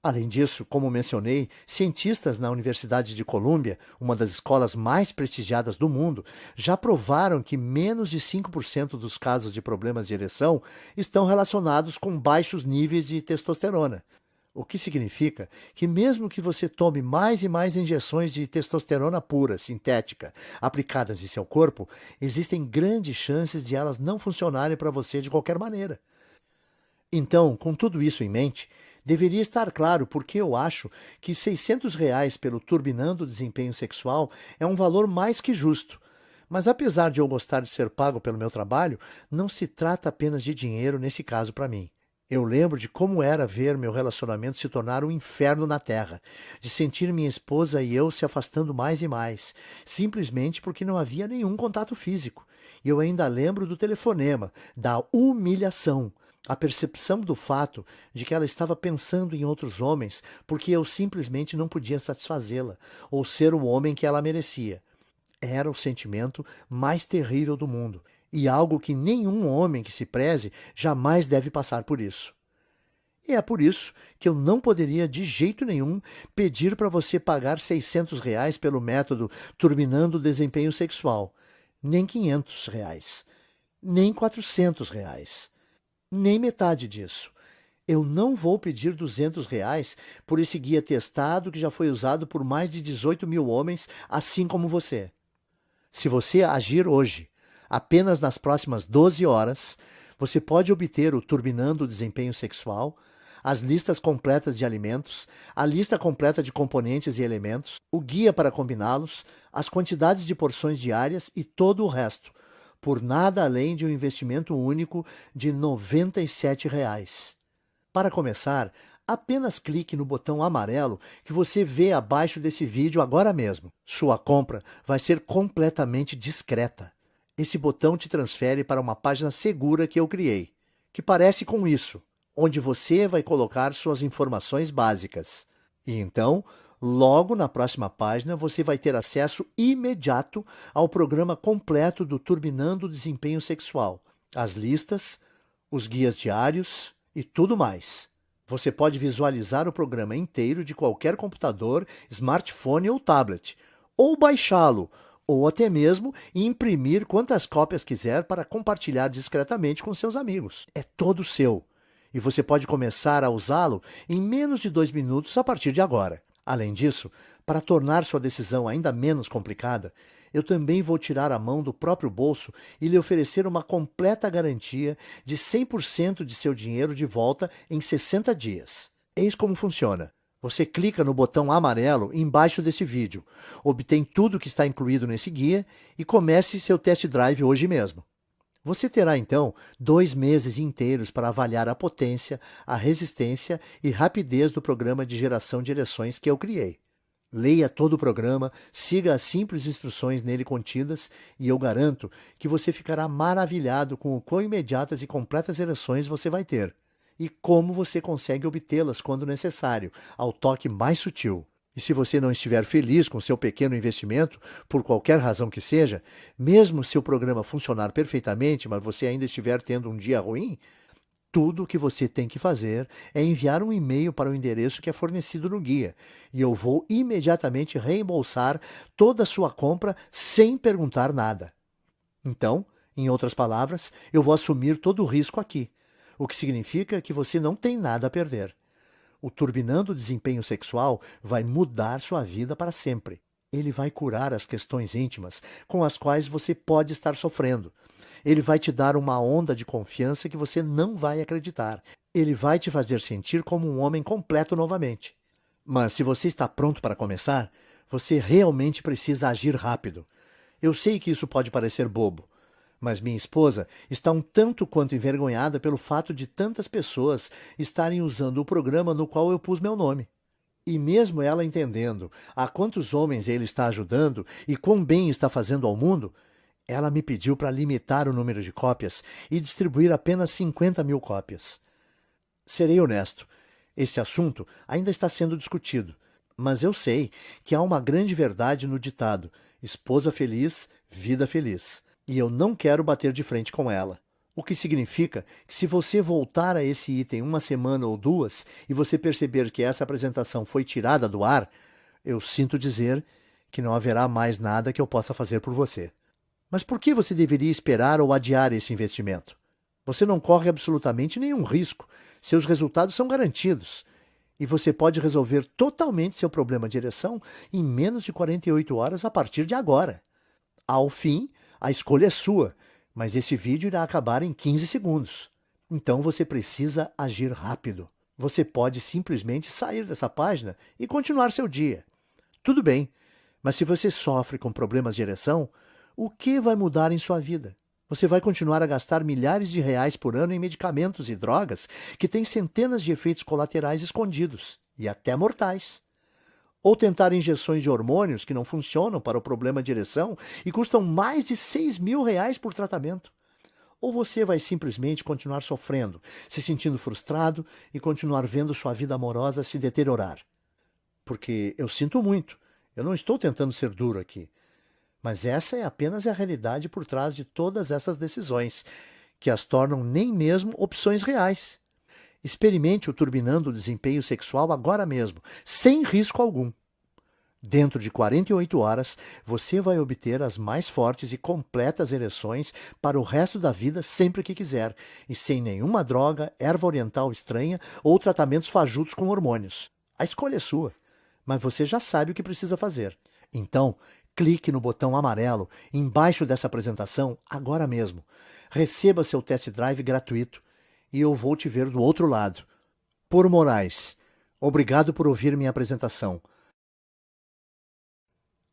Além disso, como mencionei, cientistas na Universidade de Colômbia, uma das escolas mais prestigiadas do mundo, já provaram que menos de 5% dos casos de problemas de ereção estão relacionados com baixos níveis de testosterona. O que significa que mesmo que você tome mais e mais injeções de testosterona pura, sintética, aplicadas em seu corpo, existem grandes chances de elas não funcionarem para você de qualquer maneira. Então, com tudo isso em mente, deveria estar claro porque eu acho que R$ 600 pelo Turbinando o Desempenho Sexual é um valor mais que justo. Mas apesar de eu gostar de ser pago pelo meu trabalho, não se trata apenas de dinheiro nesse caso para mim. Eu lembro de como era ver meu relacionamento se tornar um inferno na Terra, de sentir minha esposa e eu se afastando mais e mais, simplesmente porque não havia nenhum contato físico. E eu ainda lembro do telefonema, da humilhação, a percepção do fato de que ela estava pensando em outros homens porque eu simplesmente não podia satisfazê-la ou ser o homem que ela merecia. Era o sentimento mais terrível do mundo e algo que nenhum homem que se preze jamais deve passar por isso. E é por isso que eu não poderia de jeito nenhum pedir para você pagar R$ 600 pelo método Turbinando o Desempenho Sexual, nem R$ 500, nem R$ 400, nem metade disso. Eu não vou pedir R$ 200 por esse guia testado que já foi usado por mais de 18 mil homens, assim como você. Se você agir hoje, apenas nas próximas 12 horas, você pode obter o Turbinando o Desempenho Sexual, as listas completas de alimentos, a lista completa de componentes e elementos, o guia para combiná-los, as quantidades de porções diárias e todo o resto, por nada além de um investimento único de R$ 97. Para começar, apenas clique no botão amarelo que você vê abaixo desse vídeo agora mesmo. Sua compra vai ser completamente discreta. Esse botão te transfere para uma página segura que eu criei, que parece com isso, onde você vai colocar suas informações básicas. E então, logo na próxima página, você vai ter acesso imediato ao programa completo do Turbinando o Desempenho Sexual, as listas, os guias diários e tudo mais. Você pode visualizar o programa inteiro de qualquer computador, smartphone ou tablet, ou baixá-lo, ou até mesmo imprimir quantas cópias quiser para compartilhar discretamente com seus amigos. É todo seu. E você pode começar a usá-lo em menos de 2 minutos a partir de agora. Além disso, para tornar sua decisão ainda menos complicada, eu também vou tirar a mão do próprio bolso e lhe oferecer uma completa garantia de 100% de seu dinheiro de volta em 60 dias. Eis como funciona. Você clica no botão amarelo embaixo desse vídeo, obtém tudo que está incluído nesse guia e comece seu test drive hoje mesmo. Você terá então 2 meses inteiros para avaliar a potência, a resistência e rapidez do programa de geração de ereções que eu criei. Leia todo o programa, siga as simples instruções nele contidas e eu garanto que você ficará maravilhado com o quão imediatas e completas ereções você vai ter e como você consegue obtê-las quando necessário, ao toque mais sutil. E se você não estiver feliz com seu pequeno investimento, por qualquer razão que seja, mesmo se o programa funcionar perfeitamente, mas você ainda estiver tendo um dia ruim, tudo o que você tem que fazer é enviar um e-mail para o endereço que é fornecido no guia, e eu vou imediatamente reembolsar toda a sua compra sem perguntar nada. Então, em outras palavras, eu vou assumir todo o risco aqui, o que significa que você não tem nada a perder. O Turbinando o Desempenho Sexual vai mudar sua vida para sempre. Ele vai curar as questões íntimas com as quais você pode estar sofrendo. Ele vai te dar uma onda de confiança que você não vai acreditar. Ele vai te fazer sentir como um homem completo novamente. Mas se você está pronto para começar, você realmente precisa agir rápido. Eu sei que isso pode parecer bobo, mas minha esposa está um tanto quanto envergonhada pelo fato de tantas pessoas estarem usando o programa no qual eu pus meu nome. E mesmo ela entendendo a quantos homens ele está ajudando e quão bem está fazendo ao mundo, ela me pediu para limitar o número de cópias e distribuir apenas 50.000 cópias. Serei honesto, esse assunto ainda está sendo discutido, mas eu sei que há uma grande verdade no ditado: esposa feliz, vida feliz. E eu não quero bater de frente com ela. O que significa que se você voltar a esse item 1 semana ou 2 e você perceber que essa apresentação foi tirada do ar, eu sinto dizer que não haverá mais nada que eu possa fazer por você. Mas por que você deveria esperar ou adiar esse investimento? Você não corre absolutamente nenhum risco. Seus resultados são garantidos. E você pode resolver totalmente seu problema de ereção em menos de 48 horas a partir de agora. Ao fim, a escolha é sua, mas esse vídeo irá acabar em 15 segundos. Então você precisa agir rápido. Você pode simplesmente sair dessa página e continuar seu dia. Tudo bem, mas se você sofre com problemas de ereção, o que vai mudar em sua vida? Você vai continuar a gastar milhares de reais por ano em medicamentos e drogas que têm centenas de efeitos colaterais escondidos, e até mortais. Ou tentar injeções de hormônios que não funcionam para o problema de ereção e custam mais de 6.000 reais por tratamento. Ou você vai simplesmente continuar sofrendo, se sentindo frustrado e continuar vendo sua vida amorosa se deteriorar. Porque eu sinto muito, eu não estou tentando ser duro aqui. Mas essa é apenas a realidade por trás de todas essas decisões, que as tornam nem mesmo opções reais. Experimente o Turbinando o Desempenho Sexual agora mesmo, sem risco algum. Dentro de 48 horas, você vai obter as mais fortes e completas ereções para o resto da vida sempre que quiser, e sem nenhuma droga, erva oriental estranha ou tratamentos fajutos com hormônios. A escolha é sua, mas você já sabe o que precisa fazer. Então, clique no botão amarelo embaixo dessa apresentação agora mesmo. Receba seu test drive gratuito e eu vou te ver do outro lado. Por Moraes, obrigado por ouvir minha apresentação.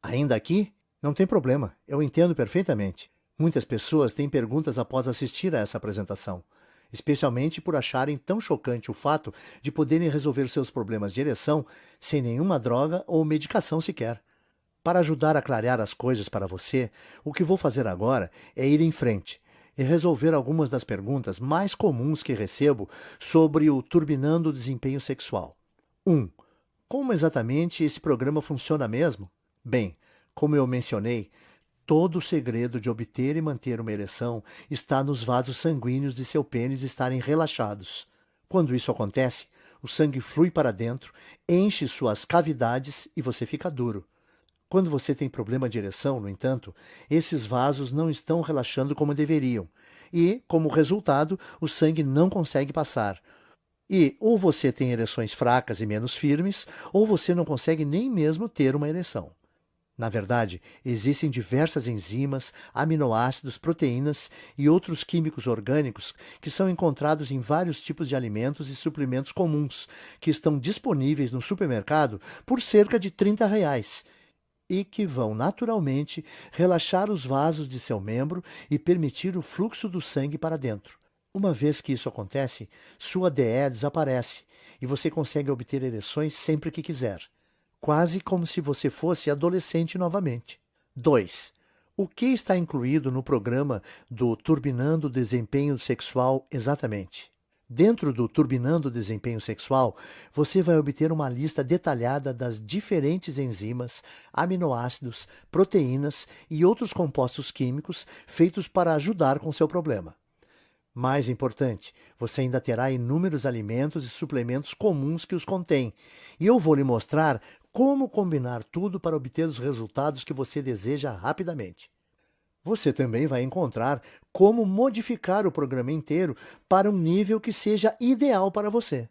Ainda aqui? Não tem problema, eu entendo perfeitamente. Muitas pessoas têm perguntas após assistir a essa apresentação, especialmente por acharem tão chocante o fato de poderem resolver seus problemas de ereção sem nenhuma droga ou medicação sequer. Para ajudar a clarear as coisas para você, o que vou fazer agora é ir em frente e resolver algumas das perguntas mais comuns que recebo sobre o Turbinando o Desempenho Sexual. 1. como exatamente esse programa funciona mesmo? Bem, como eu mencionei, todo o segredo de obter e manter uma ereção está nos vasos sanguíneos de seu pênis estarem relaxados. Quando isso acontece, o sangue flui para dentro, enche suas cavidades e você fica duro. Quando você tem problema de ereção, no entanto, esses vasos não estão relaxando como deveriam e, como resultado, o sangue não consegue passar. E ou você tem ereções fracas e menos firmes, ou você não consegue nem mesmo ter uma ereção. Na verdade, existem diversas enzimas, aminoácidos, proteínas e outros químicos orgânicos que são encontrados em vários tipos de alimentos e suplementos comuns, que estão disponíveis no supermercado por cerca de R$ 30 e que vão naturalmente relaxar os vasos de seu membro e permitir o fluxo do sangue para dentro. Uma vez que isso acontece, sua DE desaparece e você consegue obter ereções sempre que quiser, quase como se você fosse adolescente novamente. 2. O que está incluído no programa do Turbinando o Desempenho Sexual exatamente? Dentro do Turbinando o Desempenho Sexual, você vai obter uma lista detalhada das diferentes enzimas, aminoácidos, proteínas e outros compostos químicos feitos para ajudar com seu problema. Mais importante, você ainda terá inúmeros alimentos e suplementos comuns que os contêm, e eu vou lhe mostrar como combinar tudo para obter os resultados que você deseja rapidamente. Você também vai encontrar como modificar o programa inteiro para um nível que seja ideal para você.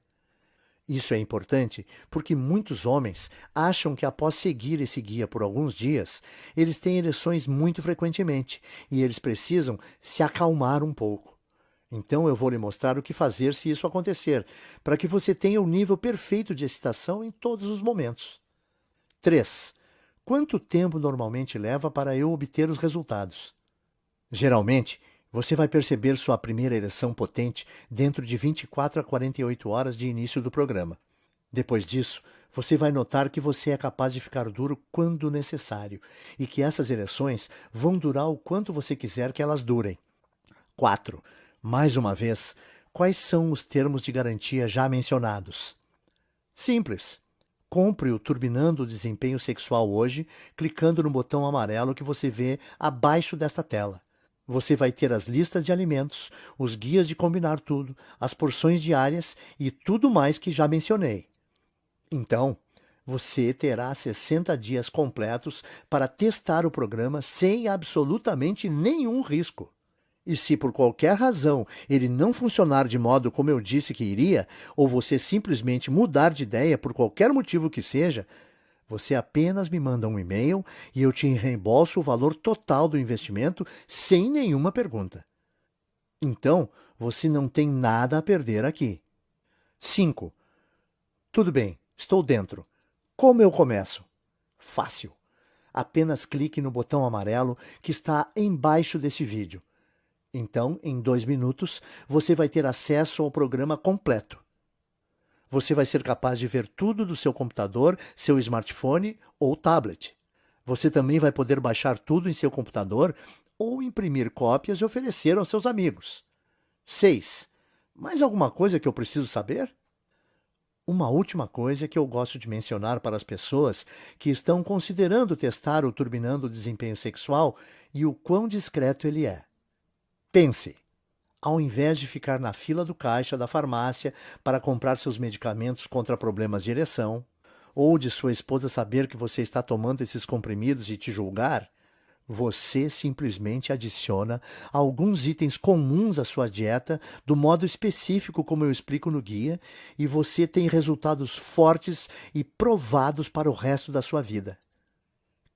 Isso é importante porque muitos homens acham que após seguir esse guia por alguns dias, eles têm ereções muito frequentemente e eles precisam se acalmar um pouco. Então eu vou lhe mostrar o que fazer se isso acontecer, para que você tenha o nível perfeito de excitação em todos os momentos. 3. Quanto tempo normalmente leva para eu obter os resultados? Geralmente, você vai perceber sua primeira ereção potente dentro de 24 a 48 horas de início do programa. Depois disso, você vai notar que você é capaz de ficar duro quando necessário e que essas ereções vão durar o quanto você quiser que elas durem. 4. Mais uma vez, quais são os termos de garantia já mencionados? Simples. Compre o Turbinando o Desempenho Sexual hoje, clicando no botão amarelo que você vê abaixo desta tela. Você vai ter as listas de alimentos, os guias de combinar tudo, as porções diárias e tudo mais que já mencionei. Então, você terá 60 dias completos para testar o programa sem absolutamente nenhum risco. E se por qualquer razão ele não funcionar de modo como eu disse que iria, ou você simplesmente mudar de ideia por qualquer motivo que seja, você apenas me manda um e-mail e eu te reembolso o valor total do investimento sem nenhuma pergunta. Então, você não tem nada a perder aqui. 5. Tudo bem, estou dentro. Como eu começo? Fácil. Apenas clique no botão amarelo que está embaixo desse vídeo. Então, em 2 minutos, você vai ter acesso ao programa completo. Você vai ser capaz de ver tudo do seu computador, seu smartphone ou tablet. Você também vai poder baixar tudo em seu computador ou imprimir cópias e oferecer aos seus amigos. 6. Mais alguma coisa que eu preciso saber? Uma última coisa que eu gosto de mencionar para as pessoas que estão considerando testar o Turbinando o Desempenho Sexual e o quão discreto ele é. Pense, ao invés de ficar na fila do caixa da farmácia para comprar seus medicamentos contra problemas de ereção, ou de sua esposa saber que você está tomando esses comprimidos e te julgar, você simplesmente adiciona alguns itens comuns à sua dieta do modo específico como eu explico no guia e você tem resultados fortes e provados para o resto da sua vida.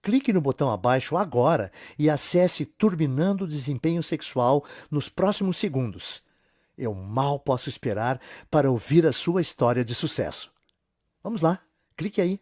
Clique no botão abaixo agora e acesse Turbinando o Desempenho Sexual nos próximos segundos. Eu mal posso esperar para ouvir a sua história de sucesso. Vamos lá, clique aí.